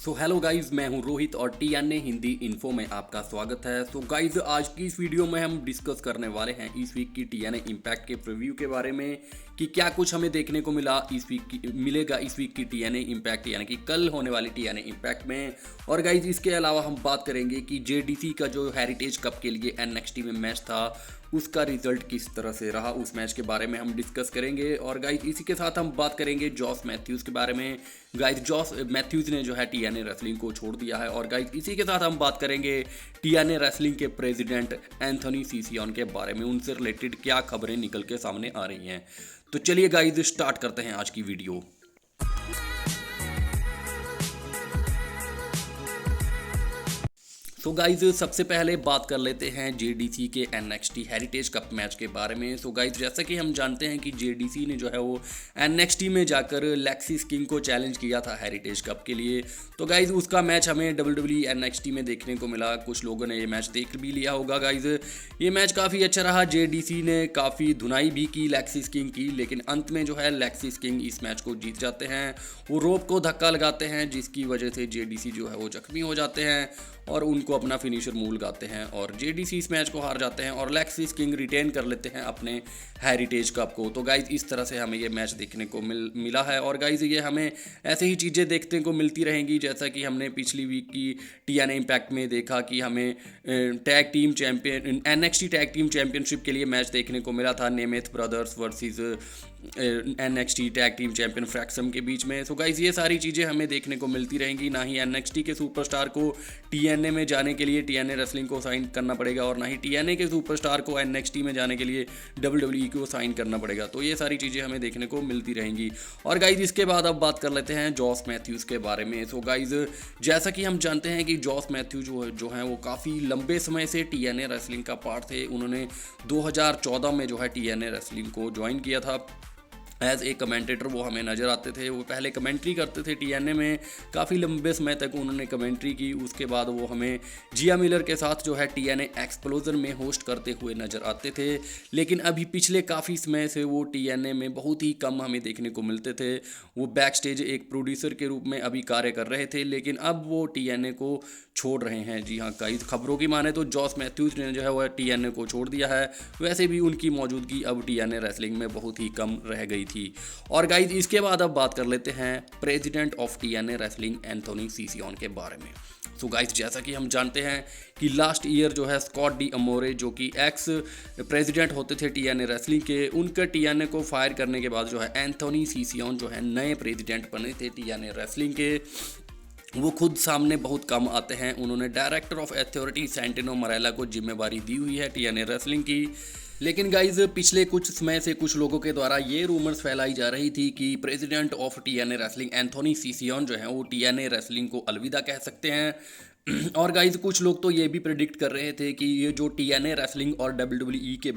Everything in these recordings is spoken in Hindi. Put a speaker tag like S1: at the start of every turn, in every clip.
S1: सो हेलो गाइज, मैं हूं रोहित और टीएनए हिंदी इन्फो में आपका स्वागत है। सो गाइज, आज की इस वीडियो में हम डिस्कस करने वाले हैं इस वीक की टीएनए इम्पैक्ट के प्रीव्यू के बारे में कि क्या कुछ हमें देखने को मिलेगा इस वीक की टीएनए इम्पैक्ट यानी कि कल होने वाली टीएनए इम्पैक्ट में। और गाइज, इसके अलावा हम बात करेंगे कि जेडीसी का जो हेरिटेज कप के लिए एनएक्सटी में मैच था उसका रिजल्ट किस तरह से रहा, उस मैच के बारे में हम डिस्कस करेंगे। और गाइज, इसी के साथ हम बात करेंगे जॉस मैथ्यूज़ के बारे में। गाइज, जॉस मैथ्यूज़ ने जो है टीएनए रेसलिंग को छोड़ दिया है। और गाइज, इसी के साथ हम बात करेंगे टीएनए रेसलिंग के प्रेसिडेंट एंथोनी सीसियोन के बारे में, उनसे रिलेटेड क्या खबरें निकल के सामने आ रही हैं। तो चलिए गाइज, स्टार्ट करते हैं आज की वीडियो। तो गाइज, सबसे पहले बात कर लेते हैं जेडीसी के एनएक्सटी हेरिटेज कप मैच के बारे में। सो गाइज, जैसा कि हम जानते हैं कि जेडीसी ने जो है वो एनएक्सटी में जाकर लेक्सिस किंग को चैलेंज किया था हेरिटेज कप के लिए। तो गाइज, उसका मैच हमें डब्ल्यूडब्ल्यूई एनएक्सटी में देखने को मिला। कुछ लोगों ने ये मैच देख भी लिया होगा। गाइज, ये मैच काफ़ी अच्छा रहा। जेडीसी ने काफ़ी धुनाई भी की लेक्सिस किंग की, लेकिन अंत में जो है लेक्सिस किंग इस मैच को जीत जाते हैं। वो रोप को धक्का लगाते हैं जिसकी वजह से जेडीसी जो है वो जख्मी हो जाते हैं और उनको अपना फिनिशर मूव लगाते हैं और जेडीसी इस मैच को हार जाते हैं और लेक्सिस किंग रिटेन कर लेते हैं अपने हेरिटेज कप को। तो गाइज, इस तरह से हमें ये मैच देखने को मिला है। और गाइज, ये हमें ऐसे ही चीज़ें देखने को मिलती रहेंगी जैसा कि हमने पिछली वीक की टीएनए इम्पैक्ट में देखा कि हमें tag team champion NXT tag team championship के लिए मैच देखने को मिला था Nemeth brothers versus NXT tag team champion Fraxiom के बीच में। सो गाइज, ये सारी चीज़ें हमें देखने को मिलती रहेंगी। ना ही एनएक्सटी के सुपरस्टार को टीएनए में जाने के लिए टीएनए रेसलिंग को साइन करना पड़ेगा और ना ही टीएनए के सुपरस्टार को एनएक्सटी में जाने के लिए डब्ल्यूडब्ल्यूई को साइन करना पड़ेगा। तो ये सारी चीज़ें हमें देखने को मिलती रहेंगी। और गाइज, इसके बाद अब बात कर लेते हैं जॉस मैथ्यूज़ के बारे में। सो गाइज, जैसा कि हम जानते हैं कि जॉस मैथ्यूज जो हैं वो काफ़ी लंबे समय से टीएनए रेसलिंग का पार्ट थे। उन्होंने 2014 में जो है टीएनए रेसलिंग को ज्वाइन किया था। एज ए कमेंटेटर वो हमें नज़र आते थे। वो पहले कमेंट्री करते थे टीएनए में, काफ़ी लंबे समय तक उन्होंने कमेंट्री की। उसके बाद वो हमें जिया मिलर के साथ जो है टीएनए एक्सप्लोजन में होस्ट करते हुए नज़र आते थे। लेकिन अभी पिछले काफ़ी समय से वो टीएनए में बहुत ही कम हमें देखने को मिलते थे। वो बैक स्टेज एक प्रोड्यूसर के रूप में अभी कार्य कर रहे थे, लेकिन अब वो टीएनए को छोड़ रहे हैं। जी हाँ, कई खबरों की माने तो जॉस मैथ्यूज ने जो है वह टीएनए को छोड़ दिया है। वैसे भी उनकी मौजूदगी अब टीएनए रेसलिंग में बहुत ही कम रह गई थी। और गाइज, इसके बाद अब बात कर लेते हैं president of TNA wrestling Anthony Cicione के बारे में। सो गाइज, जैसा कि हम जानते हैं कि लास्ट ईयर जो है स्कॉट डी अमोरे जो कि एक्स प्रेसिडेंट होते थे टीएनए रेसलिंग के, उनके टीएनए को फायर करने के बाद जो है एंथोनी सीसियोन जो है नए प्रेसिडेंट बने थे टीएनए रेसलिंग के। वो खुद सामने बहुत कम आते हैं। उन्होंने डायरेक्टर ऑफ अथॉरिटी सैंटिनो मरेला को जिम्मेवारी दी हुई है टीएनए रेसलिंग की। लेकिन गाइज, पिछले कुछ समय से कुछ लोगों के द्वारा ये रूमर्स फैलाई जा रही थी कि president of TNA wrestling Anthony Cicione जो है वो टीएनए रेसलिंग को अलविदा कह सकते हैं। और गाइज, कुछ लोग तो ये भी प्रेडिक्ट कर रहे थे कि ये जो टीएनए रेसलिंग और डब्ल्यूडब्ल्यूई के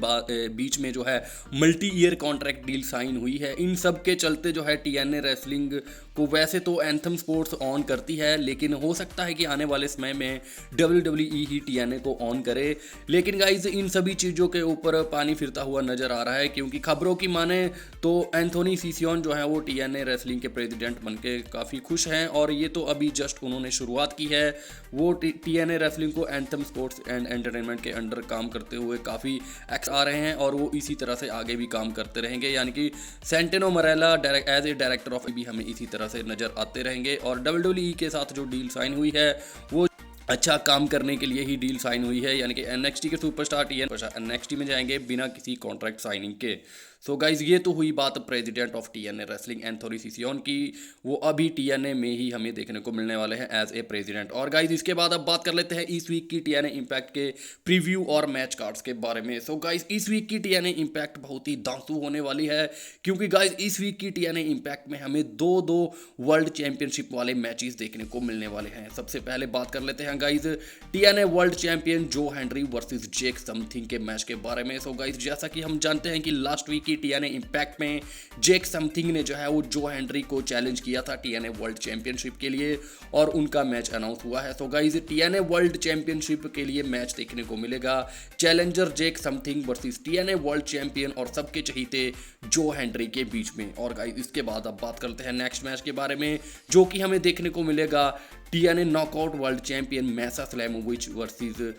S1: बीच में जो है multi year contract deal sign हुई है, इन सब के चलते जो है टीएनए रेसलिंग को वैसे तो एंथम स्पोर्ट्स ऑन करती है, लेकिन हो सकता है कि आने वाले समय में डब्ल्यूडब्ल्यूई ही टीएनए को ऑन करे। लेकिन गाइज, इन सभी चीज़ों के ऊपर पानी फिरता हुआ नज़र आ रहा है, क्योंकि खबरों की माने तो एंथोनी सीसियोन जो है वो टीएनए रेसलिंग के प्रेसिडेंट बनके काफ़ी खुश हैं। और ये तो अभी जस्ट उन्होंने शुरुआत की है। वो टीएनए रेसलिंग को एंथम स्पोर्ट्स एंड एंटरटेनमेंट के अंडर काम करते हुए काफ़ी एक्स आ रहे हैं और वो इसी तरह से आगे भी काम करते रहेंगे। यानी कि सैंटिनो मरेला एज ए डायरेक्टर ऑफ भी हमें इसी तरह से नज़र आते रहेंगे। और डब्ल्यूडब्ल्यूई के साथ जो डील साइन हुई है वो अच्छा काम करने के लिए ही डील साइन हुई है। यानी कि एनएक्सटी के सुपरस्टार टीएनए एनएक्सटी में जाएंगे बिना किसी कॉन्ट्रैक्ट साइनिंग के। सो गाइज, ये तो हुई बात president of TNA wrestling Anthony Cicione की। वो अभी टीएनए में ही हमें देखने को मिलने वाले हैं एज ए प्रेसिडेंट। और गाइज, इसके बाद अब बात कर लेते हैं इस वीक की टीएनए इम्पैक्ट के प्रीव्यू और मैच कार्ड्स के बारे में। सो गाइज, इस वीक की टीएनए इम्पैक्ट बहुत ही दांसू होने वाली है, क्योंकि गाइज इस वीक की टीएनए इम्पैक्ट में हमें दो वर्ल्ड चैंपियनशिप वाले मैचेस देखने को मिलने वाले हैं। सबसे पहले बात कर लेते हैं गाइज टीएनए वर्ल्ड चैंपियन जो हेनरी वर्सेस जेक समथिंग के मैच के बारे में। सो गाइज, जैसा कि हम जानते हैं कि लास्ट वीक की टीएनए इम्पैक्ट में जेक समथिंग ने जो है वो जो हेनरी को चैलेंज किया था टीएनए वर्ल्ड चैंपियनशिप के लिए और उनका मैच अनाउंस हुआ है। तो गाइज टीएनए वर्ल्ड चैंपियनशिप के लिए मैच देखने को मिलेगा, challenger Jake something versus TNA world champion और सबके चहीते जो हेनरी के बीच में। और गाइज इसके बाद अब बात करते हैं नेक्स्ट मैच के बारे में, जो कि हमें देखने को मिलेगा TNA knockout world champion Masha Slamovich versus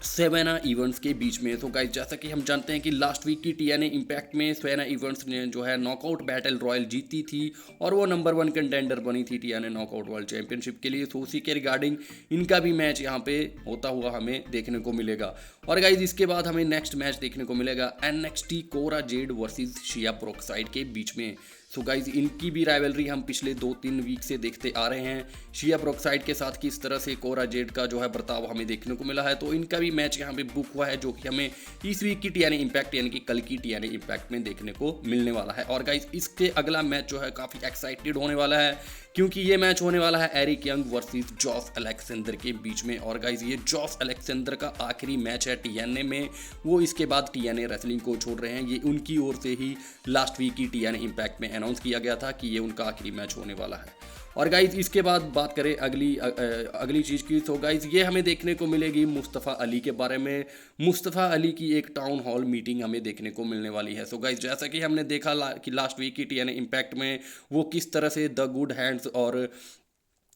S1: Savannah Evans के बीच में। तो गाइस जैसा कि हम जानते हैं कि लास्ट वीक की टीएनए इम्पैक्ट में सेवेना इवेंट्स ने जो है नॉकआउट बैटल रॉयल जीती थी और वो नंबर 1 कंटेंडर बनी थी टीएनए नॉकआउट वर्ल्ड चैंपियनशिप के लिए। तो उसी के रिगार्डिंग इनका भी मैच यहाँ पे होता हुआ हमें देखने को मिलेगा। और गाइज इसके बाद हमें नेक्स्ट मैच देखने को मिलेगा एनएक्सटी कोरा जेड वर्सेस शिया प्रोक्साइड के बीच में। सो गाइज इनकी भी राइवलरी हम पिछले 2-3 वीक से देखते आ रहे हैं। शिया प्रोक्साइड के साथ किस तरह से कोरा जेड का जो है बर्ताव हमें देखने को मिला है, तो इनका भी मैच यहाँ पे बुक हुआ है, जो कि हमें इस वीक की टीएनए इम्पैक्ट यानी कि कल की टीएनए इम्पैक्ट में देखने को मिलने वाला है। और गाइज इसके अगला मैच जो है काफ़ी एक्साइटेड होने वाला है, क्योंकि ये मैच होने वाला है Eric Young versus Jose Alexander के बीच में। और गाइज ये जॉस अलेक्जेंडर का आखिरी मैच है टीएनए में, वो इसके बाद टीएनए रेसलिंग को छोड़ रहे हैं। ये उनकी ओर से ही लास्ट वीक की टीएनए इम्पैक्ट में अनाउंस किया गया था कि ये उनका आखिरी मैच होने वाला है। और गाइज इसके बाद बात करें अगली चीज़ की, तो गाइज ये हमें देखने को मिलेगी मुस्तफ़ा अली के बारे में। मुस्तफ़ा अली की एक टाउन हॉल मीटिंग हमें देखने को मिलने वाली है। सो गाइज जैसा कि हमने देखा कि लास्ट वीक की टीएनए इम्पैक्ट में वो किस तरह से द गुड हैंड्स और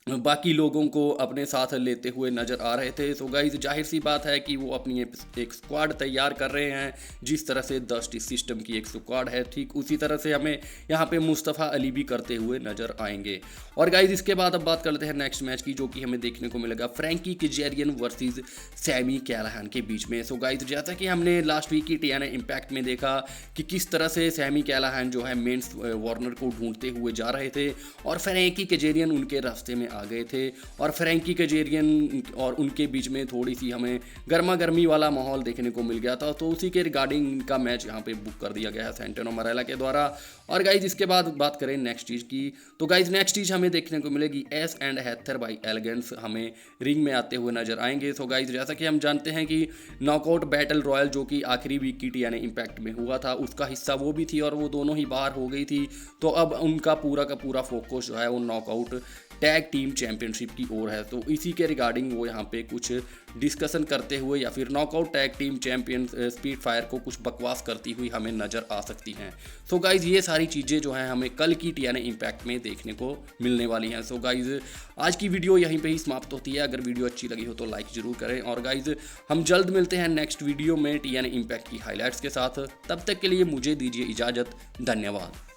S1: बाकी लोगों को अपने साथ लेते हुए नज़र आ रहे थे। तो गाइज जाहिर सी बात है कि वो अपनी एक स्क्वाड तैयार कर रहे हैं, जिस तरह से द सिस्टम की एक स्क्वाड है, ठीक उसी तरह से हमें यहाँ पे मुस्तफ़ा अली भी करते हुए नज़र आएंगे। और गाइज इसके बाद अब बात करते हैं नेक्स्ट मैच की, जो कि हमें देखने को मिलेगा फ्रैंकी कजेरियन वर्सेस सैमी कैलाहान के बीच में। सो गाइज जैसा कि हमने लास्ट वीक की टीएनए इम्पैक्ट में देखा कि किस तरह से सैमी कैलाहान जो है मेंस वार्नर को ढूंढते हुए जा रहे थे और फ्रैंकी कजेरियन उनके रास्ते में आ गए थे, और फ्रैंकी कजेरियन और उनके बीच में थोड़ी सी हमें गर्मा गर्मी वाला माहौल देखने को मिल गया था। तो उसी के रिगार्डिंग इनका मैच यहाँ पे बुक कर दिया गया है सेंटेनो मरेला के द्वारा। और गाइज इसके बाद बात करें नेक्स्ट चीज़ की, तो गाइज नेक्स्ट चीज़ हमें देखने को मिलेगी एस एंड हैथर बाई एलिगेंस हमें रिंग में आते हुए नजर आएंगे। तो गाइज जैसा कि हम जानते हैं कि नॉकआउट बैटल रॉयल जो कि आखिरी वीक की टीएनए इम्पैक्ट में हुआ था, उसका हिस्सा वो भी थी और वो दोनों ही बाहर हो गई थी। तो अब उनका पूरा का पूरा फोकस जो है वो नॉकआउट टैग टीम चैंपियनशिप की ओर है। तो इसी के रिगार्डिंग वो यहाँ पे कुछ डिस्कशन करते हुए या फिर knockout tag team champion speed fire को कुछ बकवास करती हुई हमें नज़र आ सकती हैं। सो गाइज ये सारी चीज़ें जो हैं हमें कल की टीएनए इम्पैक्ट में देखने को मिलने वाली हैं। सो गाइज आज की वीडियो यहीं पे ही समाप्त होती है। अगर वीडियो अच्छी लगी हो तो लाइक ज़रूर करें। और गाइज हम जल्द मिलते हैं नेक्स्ट वीडियो में टीएनए इम्पैक्ट की हाईलाइट्स के साथ। तब तक के लिए मुझे दीजिए इजाज़त। धन्यवाद।